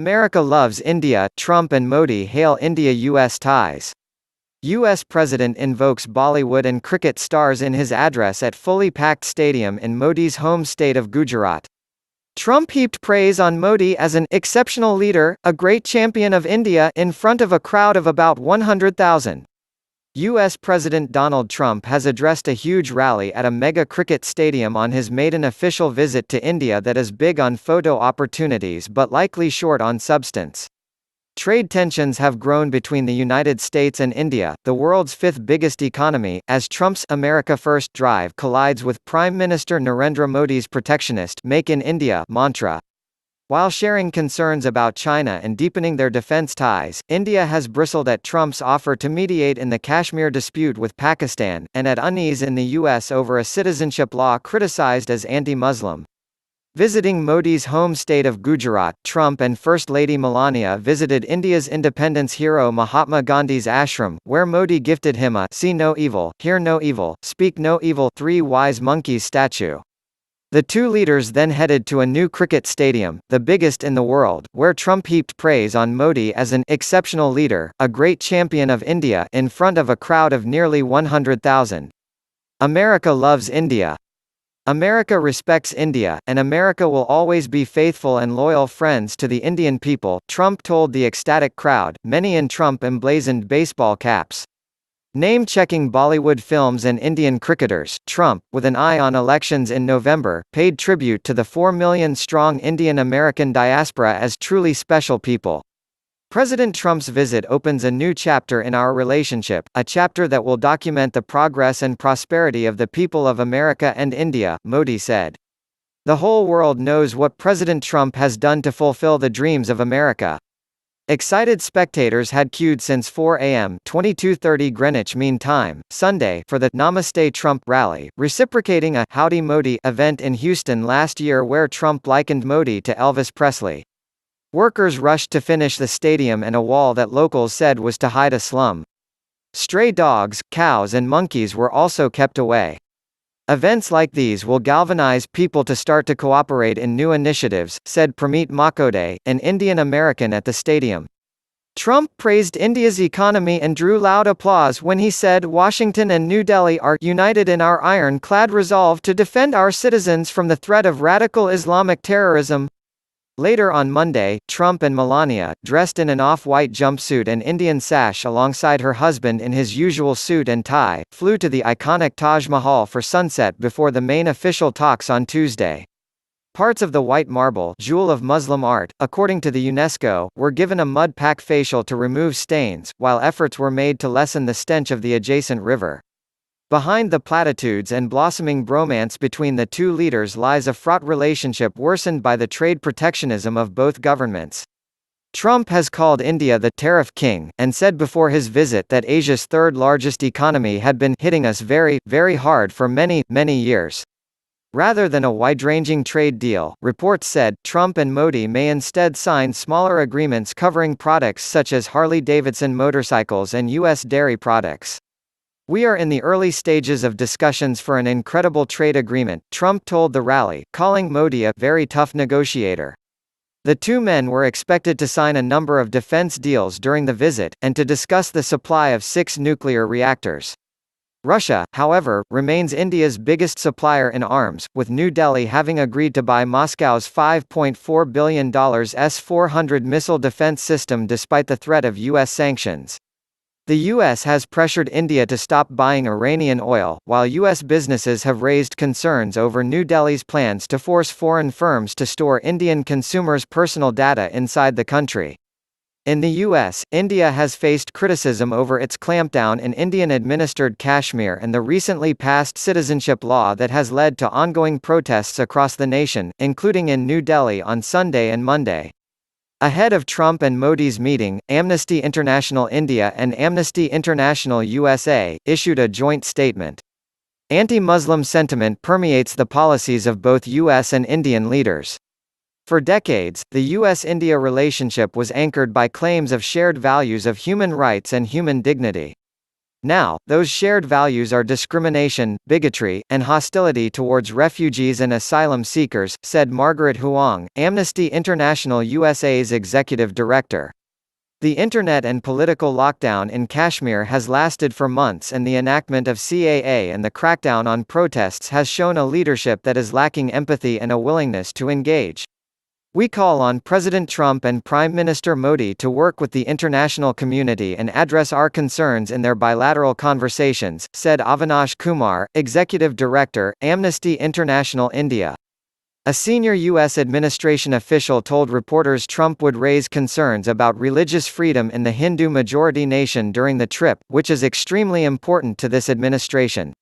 America loves India, Trump and Modi hail India-US ties. U.S. President invokes Bollywood and cricket stars in his address at fully packed stadium in Modi's home state of Gujarat. Trump heaped praise on Modi as an exceptional leader, a great champion of India in front of a crowd of about 100,000. U.S. President Donald Trump has addressed a huge rally at a mega cricket stadium on his maiden official visit to India that is big on photo opportunities but likely short on substance. Trade tensions have grown between the United States and India, the world's fifth biggest economy, as Trump's America First drive collides with Prime Minister Narendra Modi's protectionist Make in India mantra. While sharing concerns about China and deepening their defense ties, India has bristled at Trump's offer to mediate in the Kashmir dispute with Pakistan, and at unease in the U.S. over a citizenship law criticized as anti-Muslim. Visiting Modi's home state of Gujarat, Trump and First Lady Melania visited India's independence hero Mahatma Gandhi's ashram, where Modi gifted him a "See no evil, hear no evil, speak no evil" three wise monkeys statue. The two leaders then headed to a new cricket stadium, the biggest in the world, where Trump heaped praise on Modi as an exceptional leader, a great champion of India in front of a crowd of nearly 100,000. America loves India. America respects India, and America will always be faithful and loyal friends to the Indian people, Trump told the ecstatic crowd, many in Trump-emblazoned baseball caps. Name-checking Bollywood films and Indian cricketers, Trump, with an eye on elections in November, paid tribute to the 4 million-strong Indian-American diaspora as truly special people. President Trump's visit opens a new chapter in our relationship, a chapter that will document the progress and prosperity of the people of America and India, Modi said. The whole world knows what President Trump has done to fulfill the dreams of America. Excited spectators had queued since 4 a.m. 22:30 Greenwich Mean Time, Sunday, for the Namaste Trump rally, reciprocating a Howdy Modi event in Houston last year where Trump likened Modi to Elvis Presley. Workers rushed to finish the stadium and a wall that locals said was to hide a slum. Stray dogs, cows and monkeys were also kept away. Events like these will galvanize people to start to cooperate in new initiatives, said Prameet Makode, an Indian American at the stadium. Trump praised India's economy and drew loud applause when he said Washington and New Delhi are united in our iron-clad resolve to defend our citizens from the threat of radical Islamic terrorism. Later on Monday, Trump and Melania, dressed in an off-white jumpsuit and Indian sash alongside her husband in his usual suit and tie, flew to the iconic Taj Mahal for sunset before the main official talks on Tuesday. Parts of the white marble, jewel of Muslim art, according to the UNESCO, were given a mud pack facial to remove stains, while efforts were made to lessen the stench of the adjacent river. Behind the platitudes and blossoming bromance between the two leaders lies a fraught relationship worsened by the trade protectionism of both governments. Trump has called India the tariff king, and said before his visit that Asia's third-largest economy had been hitting us very, very hard for many, many years. Rather than a wide-ranging trade deal, reports said, Trump and Modi may instead sign smaller agreements covering products such as Harley-Davidson motorcycles and U.S. dairy products. We are in the early stages of discussions for an incredible trade agreement, Trump told the rally, calling Modi a very tough negotiator. The two men were expected to sign a number of defense deals during the visit, and to discuss the supply of 6 nuclear reactors. Russia, however, remains India's biggest supplier in arms, with New Delhi having agreed to buy Moscow's $5.4 billion S-400 missile defense system despite the threat of U.S. sanctions. The U.S. has pressured India to stop buying Iranian oil, while U.S. businesses have raised concerns over New Delhi's plans to force foreign firms to store Indian consumers' personal data inside the country. In the U.S., India has faced criticism over its clampdown in Indian-administered Kashmir and the recently passed citizenship law that has led to ongoing protests across the nation, including in New Delhi on Sunday and Monday. Ahead of Trump and Modi's meeting, Amnesty International India and Amnesty International USA issued a joint statement. Anti-Muslim sentiment permeates the policies of both U.S. and Indian leaders. For decades, the U.S.-India relationship was anchored by claims of shared values of human rights and human dignity. Now, those shared values are discrimination, bigotry, and hostility towards refugees and asylum seekers, said Margaret Huang, Amnesty International USA's executive director. The internet and political lockdown in Kashmir has lasted for months, and the enactment of CAA and the crackdown on protests has shown a leadership that is lacking empathy and a willingness to engage. We call on President Trump and Prime Minister Modi to work with the international community and address our concerns in their bilateral conversations, said Avinash Kumar, Executive Director, Amnesty International India. A senior U.S. administration official told reporters Trump would raise concerns about religious freedom in the Hindu-majority nation during the trip, which is extremely important to this administration.